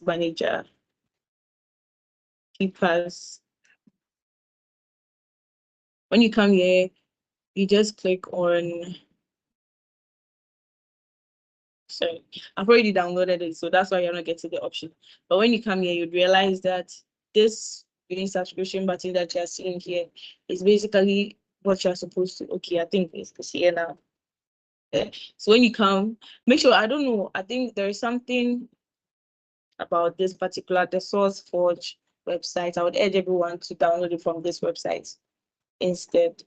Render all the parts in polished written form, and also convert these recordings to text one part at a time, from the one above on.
Manager, KeePass. When you come here, you just click on, sorry, I've already downloaded it, so that's why you're not getting the option. But when you come here, you'd realize that this green subscription button that you're seeing here is basically what you're supposed to. Okay, I think it's here now. Yeah. So when you come, make sure, I don't know, I think there is something about this particular, the SourceForge website. I would urge everyone to download it from this website instead.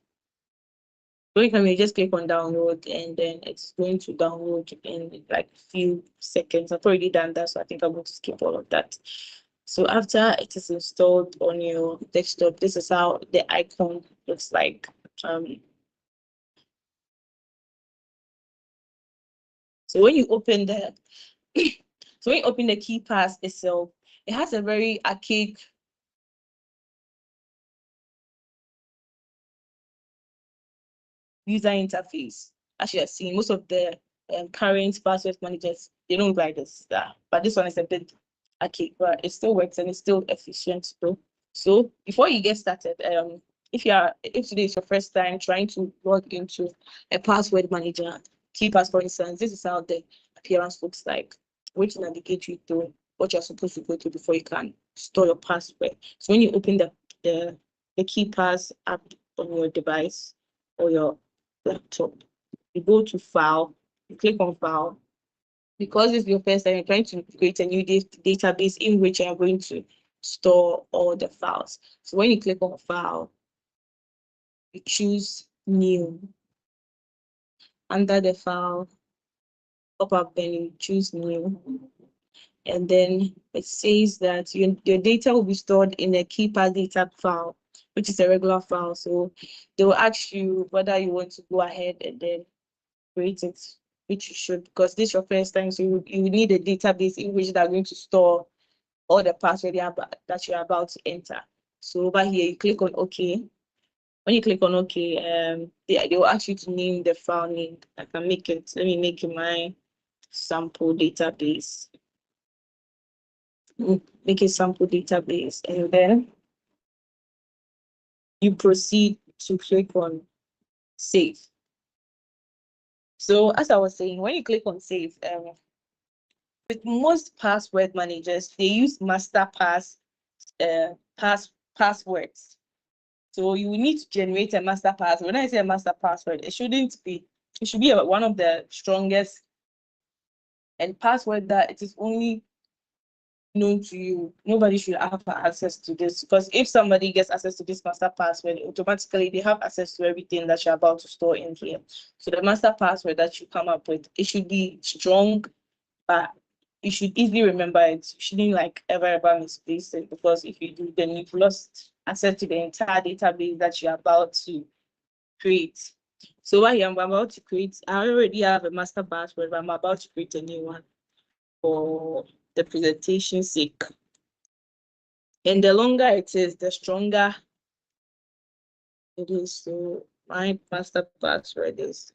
When you come, you just click on download, and then it's going to download in like a few seconds. I've already done that, so I think I'm going to skip all of that. So after it is installed on your desktop, this is how the icon looks like. So when you open the so when you open the KeePass itself, it has a very archaic user interface. As you have seen, most of the current password managers, they don't write this. But this one is a bit archaic, but it still works and it's still efficient though. So before you get started, if today is your first time trying to log into a password manager, KeePass, for instance, this is how the appearance looks like, which navigate you through what you're supposed to go through before you can store your password. So when you open the KeePass app on your device or your laptop, you go to File, you click on File. Because it's your first time, you're trying to create a new database in which you're going to store all the files. So when you click on File, you choose New. Under the File pop-up menu, you choose New. And then it says that your data will be stored in a KeePass data file, which is a regular file. So they will ask you whether you want to go ahead and then create it, which you should, because this is your first time. So you need a database in which they're going to store all the password that you're about to enter. So over here, you click on OK. When you click on OK, they will ask you to name the file name. I can make it, let me make it my sample database. Make a sample database, and then you proceed to click on Save. So as I was saying, when you click on Save, with most password managers, they use master passwords. So you will need to generate a master password. When I say a master password, it should be one of the strongest and password that it is only known to you. Nobody should have access to this, because if somebody gets access to this master password, automatically they have access to everything that you're about to store in here. So the master password that you come up with, it should be strong, but you should easily remember it. You shouldn't like ever misplace it, because if you do, then you've lost access to the entire database that you're about to create. So while I'm about to create, I already have a master password, but I'm about to create a new one for the presentation sake. And the longer it is, the stronger it is. So my master password is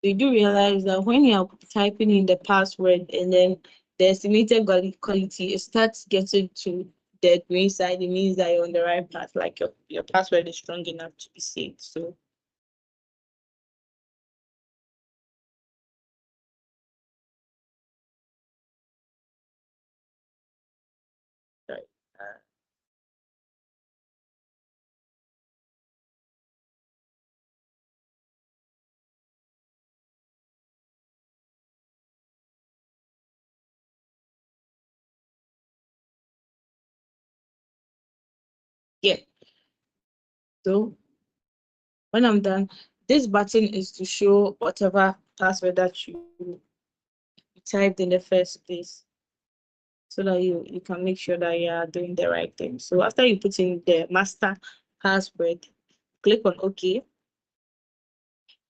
you do realize that when you're typing in the password and then the estimated quality, it starts getting to the green side, it means that you're on the right path, like your password is strong enough to be saved. So sorry. Yeah. So when I'm done, this button is to show whatever password that you typed in the first place, so that you can make sure that you are doing the right thing. So after you put in the master password, click on OK.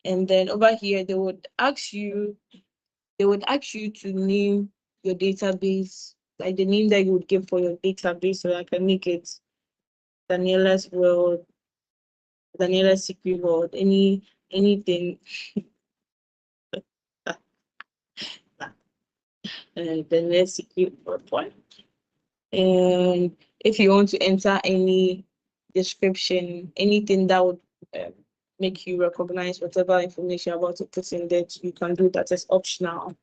And then over here, they would ask you to name your database, like the name that you would give for your database. So I can make it Daniela's world, Daniela's secret world, anything. Daniela's secret world. And if you want to enter any description, anything that would make you recognize whatever information you're about to put in there, you can do that as optional.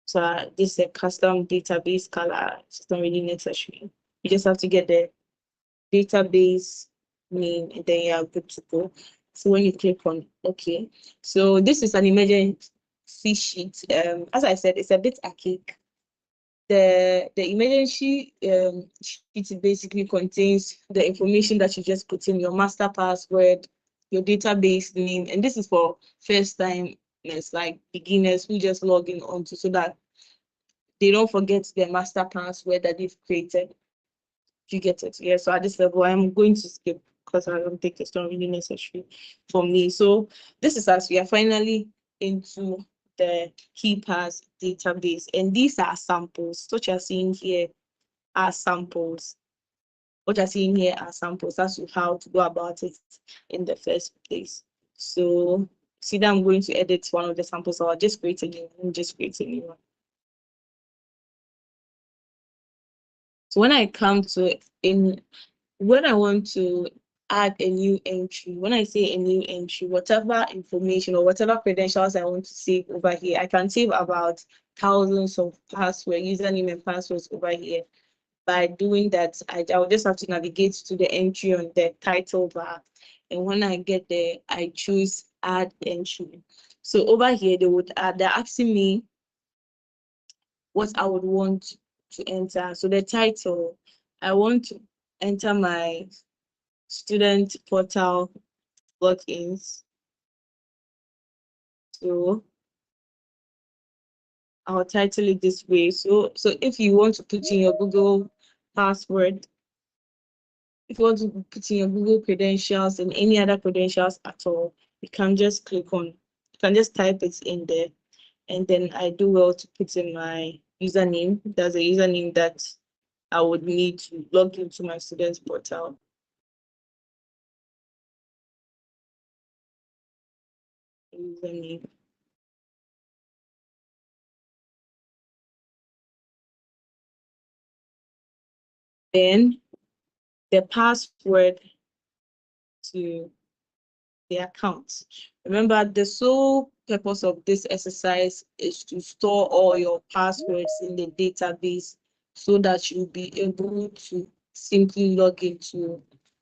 So this is a custom database color. It's not really necessary. You just have to get the database name and then you're good to go. So when you click on OK, so this is an emergency sheet. As I said, it's a bit archaic. The emergency sheet basically contains the information that you just put in, your master password, your database name, and this is for first time, it's like beginners who just log in onto, so that they don't forget their master password that they've created. You get it? Yeah. So at this level, I'm going to skip because I don't think it's not really necessary for me. So this is as we are finally into the KeePass database, and these are samples. What you're seeing here are samples. What you're seeing here are samples. That's how to go about it in the first place. So see that I'm going to edit one of the samples, so I'll just create a new one. Just create a new one. So when I come to when I want to add a new entry, when I say a new entry, whatever information or whatever credentials I want to save over here, I can save about thousands of passwords, username and passwords over here. By doing that, I will just have to navigate to the entry on the title bar. And when I get there, I choose add entry. So over here, they're asking me what I would want to enter. So the title, I want to enter my student portal logins. So I'll title it this way. So if you want to put in your Google password, if you want to put in your Google credentials and any other credentials at all, you can just click on, you can just type it in there. And then I do well to put in my username. There's a username that I would need to log into my student's portal. Username. Then the password to the account. Remember, the sole purpose of this exercise is to store all your passwords in the database so that you'll be able to simply log into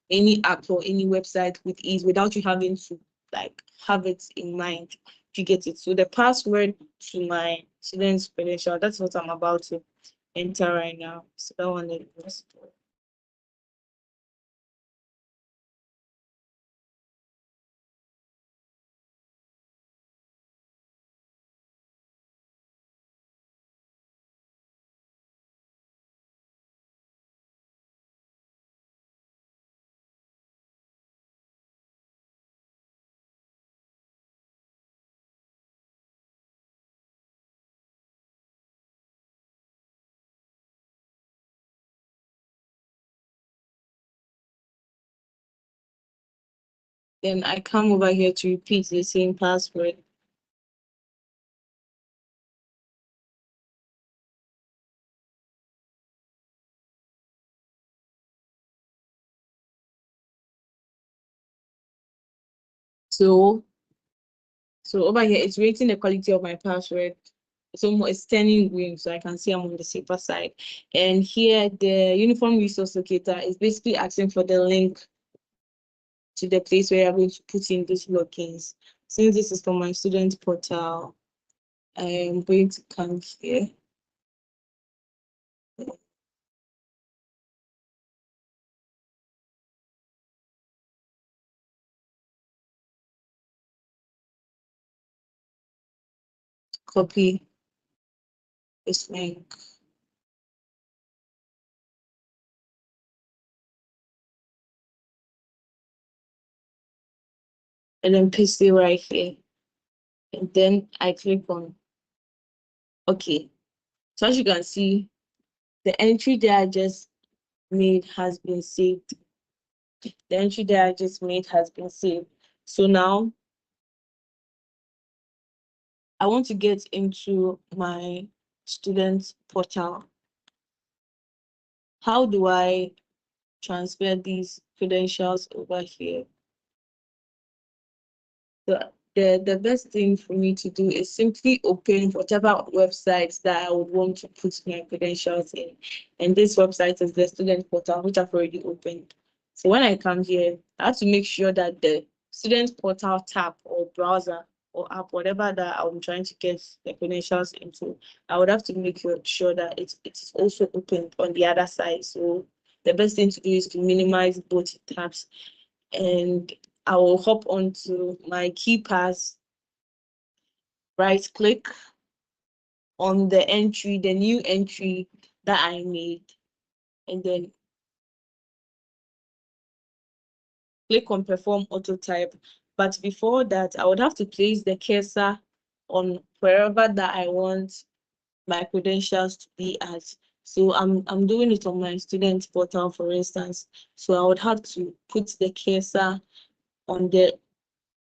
any app or any website with ease without you having to like have it in mind. You get it. So the password to my student's credential, that's what I'm about to enter right now. So that one is then I come over here to repeat the same password. So over here, it's rating the quality of my password. It's turning green, so I can see I'm on the safer side. And here, the uniform resource locator is basically asking for the link to the place where I'm going to put in these logins. Since this is for my student portal, I am going to come here. Copy this link. And then paste it right here. And then I click on OK. So as you can see, the entry that I just made has been saved the entry that I just made has been saved. So now I want to get into my student portal. How do I transfer these credentials over here? The best thing for me to do is simply open whatever website that I would want to put my credentials in. And this website is the student portal, which I've already opened. So when I come here, I have to make sure that the student portal tab or browser or app, whatever that I'm trying to get the credentials into, I would have to make sure that it is also opened on the other side. So the best thing to do is to minimize both tabs, and I will hop onto my KeePass, right click on the entry, the new entry that I made, and then click on perform auto type. But before that, I would have to place the cursor on wherever that I want my credentials to be at. So I'm doing it on my student portal, for instance. So I would have to put the cursor on the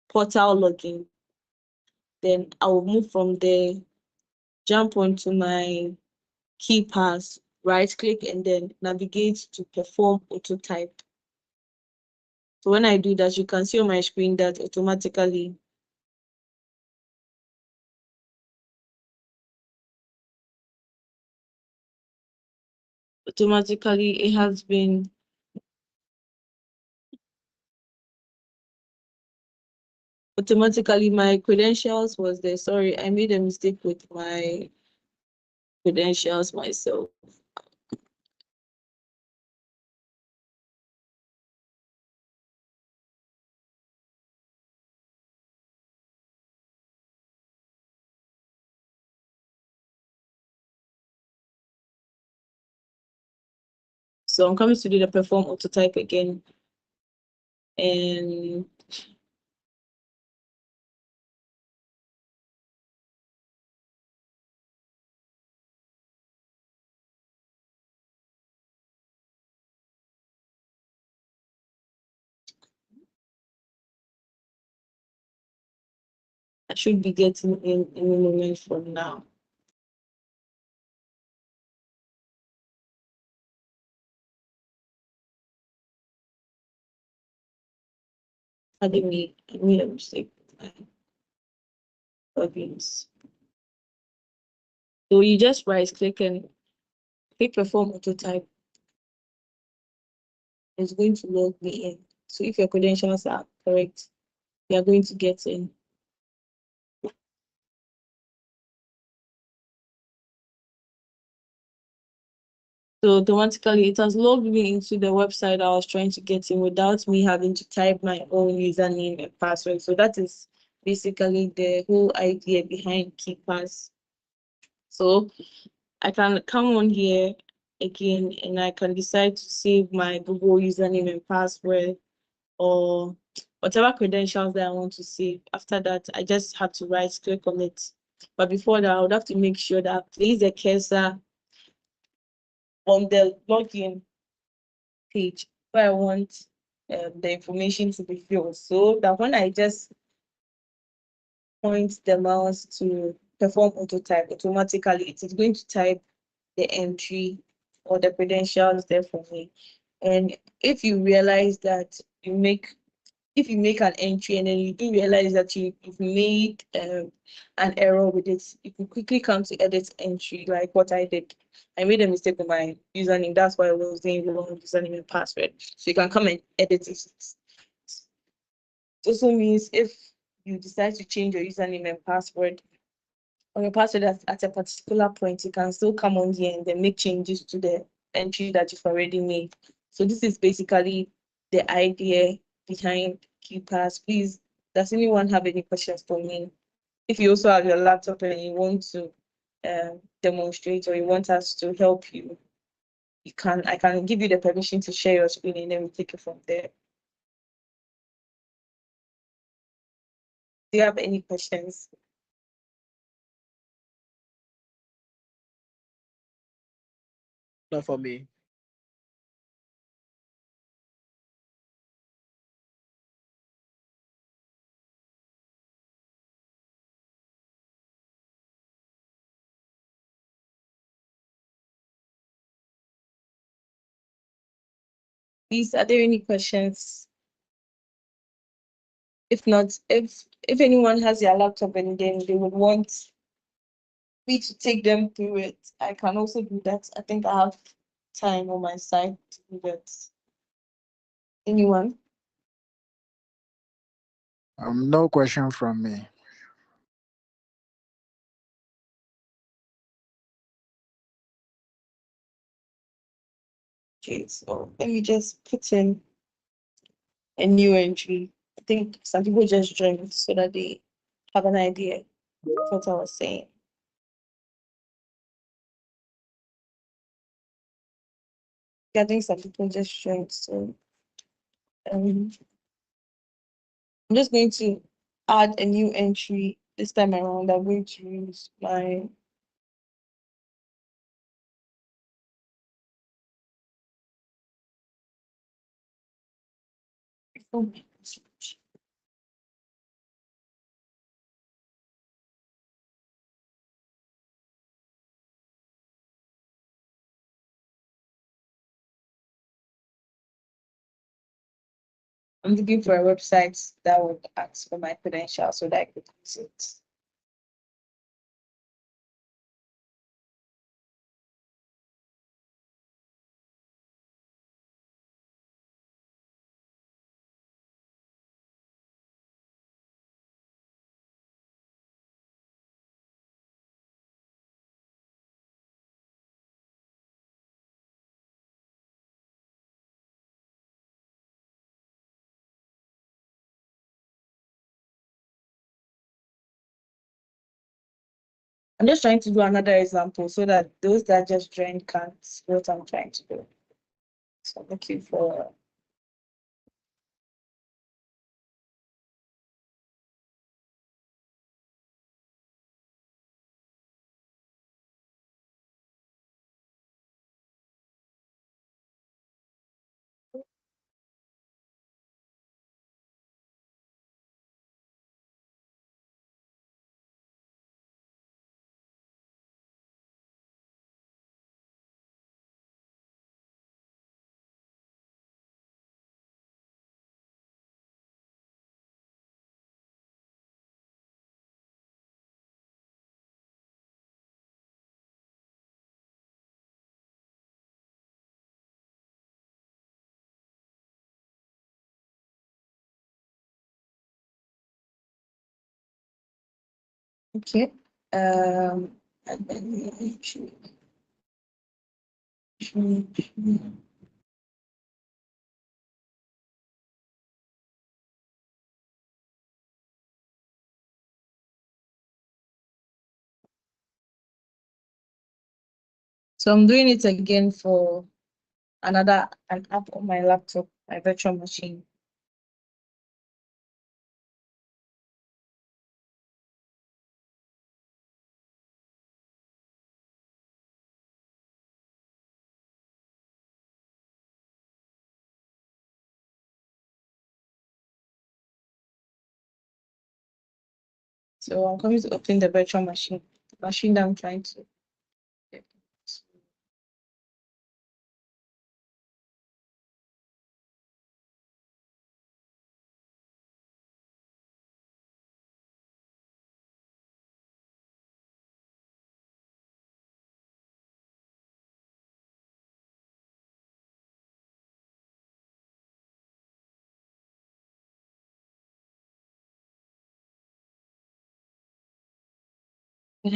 portal login. Then I will move from there, jump onto my KeePass, right click, and then navigate to perform auto type. So when I do that, you can see on my screen that automatically it has been automatically my credentials was there. Sorry, I made a mistake with my credentials myself. So I'm coming to do the perform auto type again, and I should be getting in any moment from now. I made a mistake with my plugins. So you just right click and click perform auto type. It's going to log me in. So if your credentials are correct, you are going to get in. So automatically it has logged me into the website I was trying to get in without me having to type my own username and password. So that is basically the whole idea behind KeePass. So I can come on here again and I can decide to save my Google username and password or whatever credentials that I want to save. After that, I just have to right click on it. But before that, I would have to make sure that I place the cursor on the login page where I want the information to be filled. So that when I just point the mouse to perform auto type, automatically it is going to type the entry or the credentials there for me. And if you realize that if you make an entry and then you do realize that you've made an error with it, you can quickly come to edit entry, like what I did. I made a mistake with my username. That's why I was doing the wrong username and password. So you can come and edit it. It also means if you decide to change your username and password, or your password at a particular point, you can still come on here and then make changes to the entry that you've already made. So this is basically the idea behind KeePass. Please, does anyone have any questions for me? If you also have your laptop and you want to demonstrate or you want us to help you, I can give you the permission to share your screen and then we take it from there. Do you have any questions? Not for me. Please, are there any questions? If not, if anyone has their laptop and then they would want me to take them through it, I can also do that. I think I have time on my side to do that. Anyone? No question from me. Okay, so let me just put in a new entry. I think some people just joined so that they have an idea of what I was saying. I think some people just joined, so um, I'm just going to add a new entry this time around. I'm going to use my phone. I'm looking for a website that would ask for my credentials so that I could use it. I'm just trying to do another example so that those that just joined can't see what I'm trying to do. So I'm looking for okay. And then so I'm doing it again for an app on my laptop, my virtual machine. So I'm going to open the virtual machine, the machine that I'm trying to. I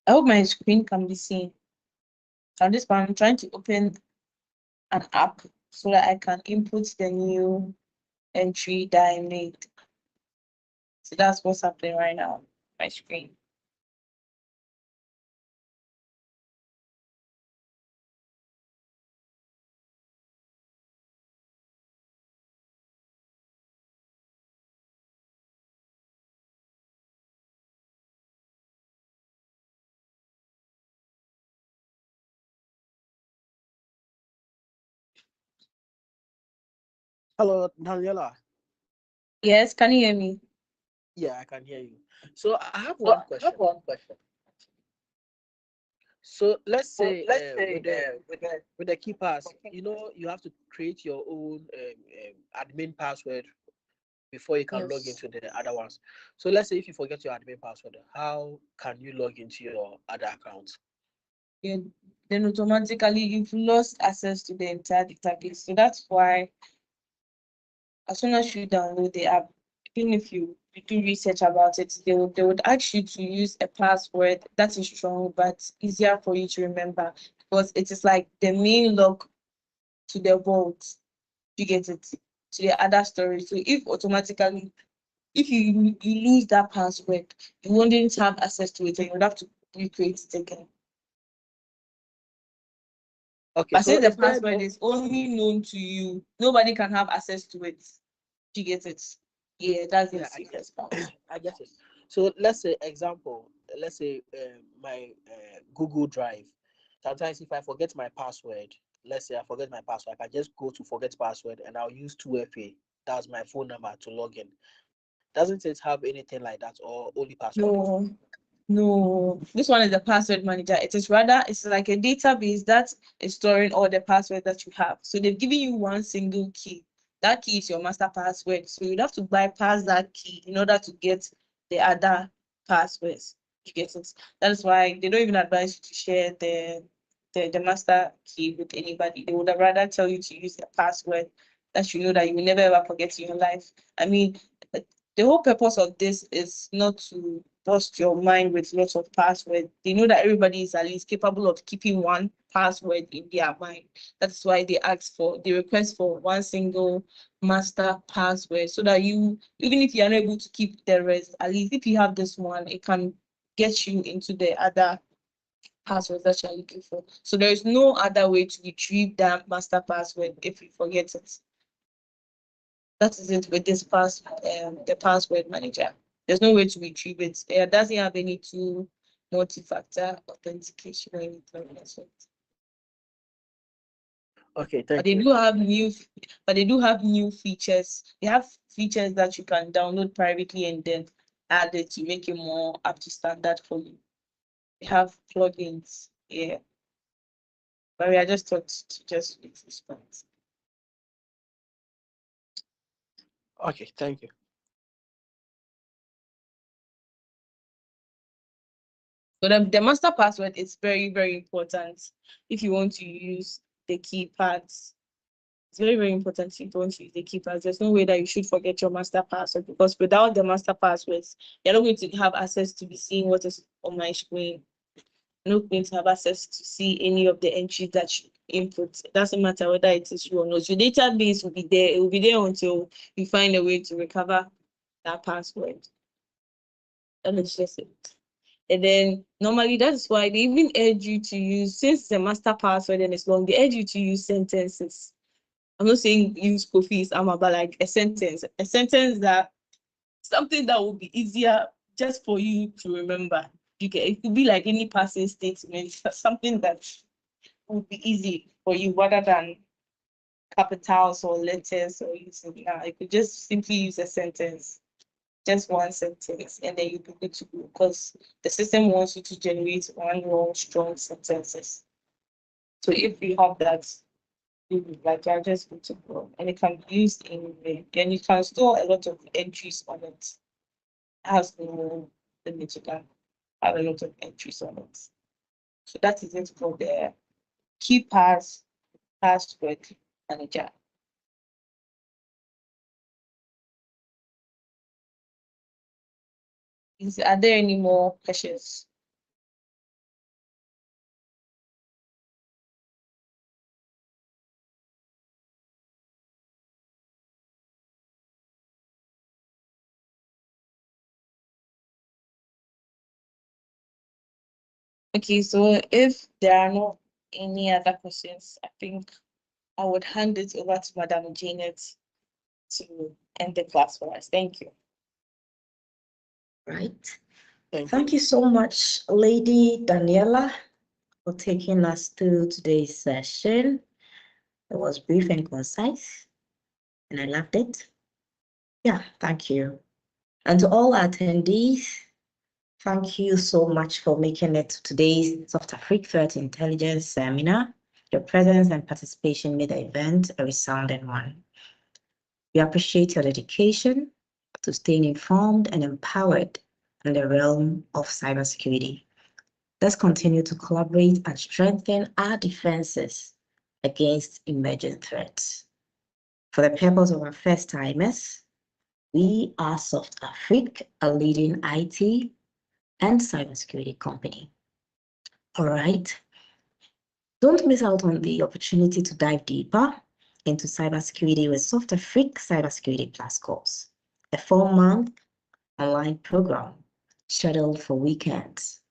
hope my screen can be seen. On this one, I'm trying to open an app so that I can input the new entry that I made. So that's what's happening right now on my screen. Hello, Daniela. Yes, can you hear me? Yeah, I can hear you. So I have So one I have question. one question. So let's So say let's say with the key pass, you have to create your own admin password before you can log yes, into the other ones. So let's say if you forget your admin password, how can you log into your other accounts? yeah, then automatically you've lost access to the entire database. So that's why as soon as you download the app, even if you do research about it, they would ask you to use a password that is strong but easier for you to remember because it is like the main lock to the vault. You get it to the other storage. So if automatically if you lose that password, you wouldn't have access to it and you would have to recreate it again. Okay, But so since the is there password is only known to you, nobody can have access to it. You get it? Yeah, that's the yeah, safest part. I get it. So let's say example, let's say my Google Drive. Sometimes if I forget my password, let's say I forget my password, I can just go to forget password and I'll use 2FA. That's my phone number to log in. Doesn't it have anything like that or only password? No, no. This one is the password manager. It is rather, it's like a database that is storing all the passwords that you have. So they've given you one single key. That key is your master password. So you'd have to bypass that key in order to get the other passwords. You get it? That's why they don't even advise you to share the master key with anybody. They would have rather tell you to use the password that you know that you will never ever forget in your life. I mean, the whole purpose of this is not to bust your mind with lots of passwords. They know that everybody is at least capable of keeping one password in their mind. That's why they request for one single master password so that you, even if you're unable to keep the rest, at least if you have this one, it can get you into the other passwords that you're looking for. So there is no other way to retrieve that master password if you forget it. That is it with this the password manager. There's no way to retrieve it. It doesn't have any two multi-factor authentication or anything like that. Okay, But thank they you. do have new, but they do have new features. They have features that you can download privately and then add it to make it more up to standard for you. They have plugins, yeah. But we are just taught to just use this point. Okay, thank you. So the master password is very, very important if you want to use the keypads. It's very, very important if you don't use the keypads. There's no way that you should forget your master password because without the master passwords, you're not going to have access to be seeing what is on my screen. You're not going to have access to see any of the entries that you input. It doesn't matter whether it is you or not. Your database will be there. It will be there until you find a way to recover that password. And it's just it. And then normally that's why they even urge you to use, since it's a master password and it's long, they urge you to use sentences. I'm not saying use Kofi's Amma, but like a sentence that something that will be easier just for you to remember. It could be like any passing statement, something that would be easy for you rather than capitals or letters or using. Yeah, you could just simply use a sentence, just one sentence, and then you'll be good to go because the system wants you to generate one long, strong sentences. So if you have that, like you're just good to go, and it can be used and you can store a lot of entries on it. It has no limit. You can have a lot of entries on it. So that is it for the key password manager. Are there any more questions? Okay, so if there are no any other questions, I think I would hand it over to Madam Janet to end the class for us. Thank you. Right. Thank you. Thank you so much, Lady Daniela, for taking us through today's session. It was brief and concise. and I loved it. Yeah, thank you. And to all attendees, thank you so much for making it to today's SoftAfrique Threat Intelligence Seminar. Your presence and participation made the event a resounding one. We appreciate your dedication to staying informed and empowered in the realm of cybersecurity. Let's continue to collaborate and strengthen our defenses against emerging threats. For the purpose of our first-timers, we are SoftAfrique, a leading IT and cybersecurity company. All right. Don't miss out on the opportunity to dive deeper into cybersecurity with SoftAfrique Cybersecurity Plus course, a 4-month online program scheduled for weekends,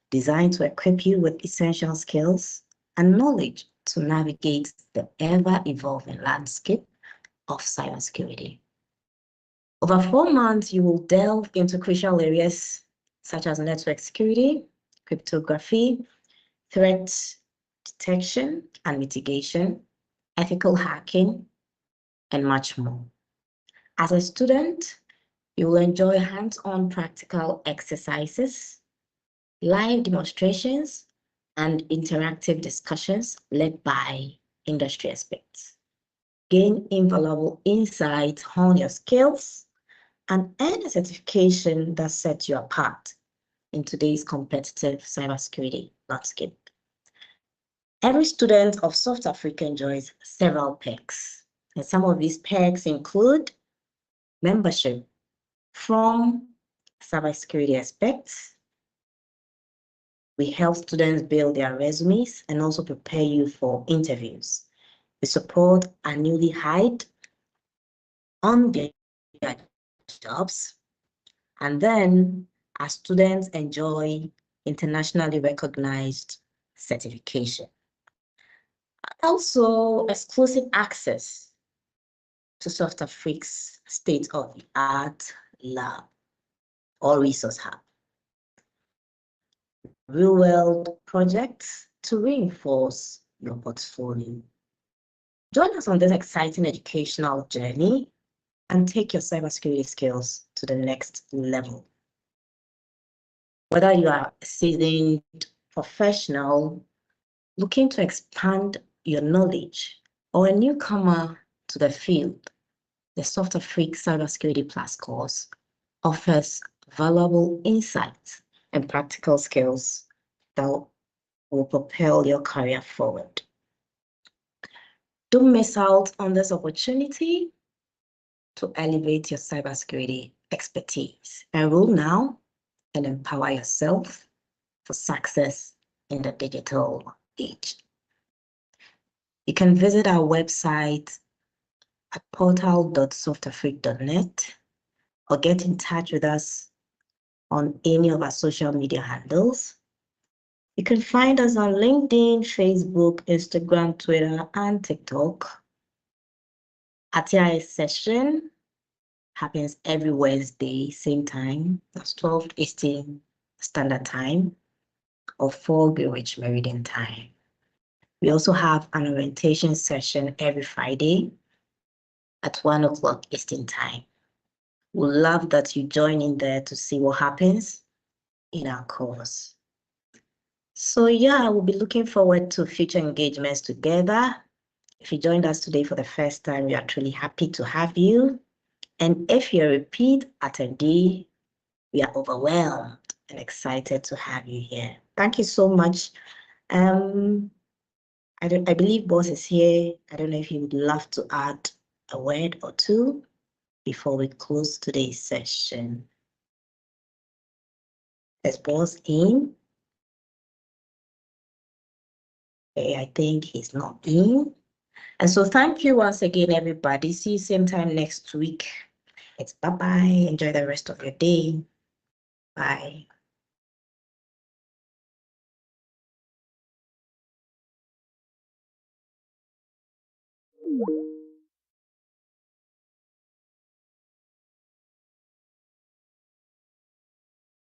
designed to equip you with essential skills and knowledge to navigate the ever-evolving landscape of cybersecurity. Over 4 months, you will delve into crucial areas such as network security, cryptography, threat detection and mitigation, ethical hacking, and much more. As a student, you will enjoy hands-on practical exercises, live demonstrations, and interactive discussions led by industry experts. Gain invaluable insights on your skills and earn a certification that sets you apart in today's competitive cybersecurity landscape. Every student of SoftAfrique enjoys several perks, and some of these perks include membership from cybersecurity experts. We help students build their resumes and also prepare you for interviews. We support our newly hired on their jobs, and then our students enjoy internationally recognized certification. Also, exclusive access to SoftAfrique's state-of-the-art lab or resource hub. Real-world projects to reinforce your portfolio. Join us on this exciting educational journey and take your cybersecurity skills to the next level. Whether you are a seasoned professional looking to expand your knowledge or a newcomer to the field, the SoftAfrique Cybersecurity Plus course offers valuable insights and practical skills that will propel your career forward. Don't miss out on this opportunity to elevate your cybersecurity expertise. Enroll now and empower yourself for success in the digital age. You can visit our website at portal.softafrique.net or get in touch with us on any of our social media handles. You can find us on LinkedIn, Facebook, Instagram, Twitter, and TikTok. Our TIS session happens every Wednesday, same time. That's 12 Eastern Standard Time or 4 Greenwich Meridian Time. We also have an orientation session every Friday at 1 o'clock Eastern Time. We'd love that you join in there to see what happens in our course. So yeah, we'll be looking forward to future engagements together. If you joined us today for the first time, we are truly happy to have you. And if you're a repeat attendee, we are overwhelmed and excited to have you here. Thank you so much. I believe Boss is here. I don't know if you would love to add a word or two before we close today's session. Is Boss in? Okay, I think he's not in. And so thank you once again, everybody. See you same time next week. It's bye-bye. Enjoy the rest of your day. Bye.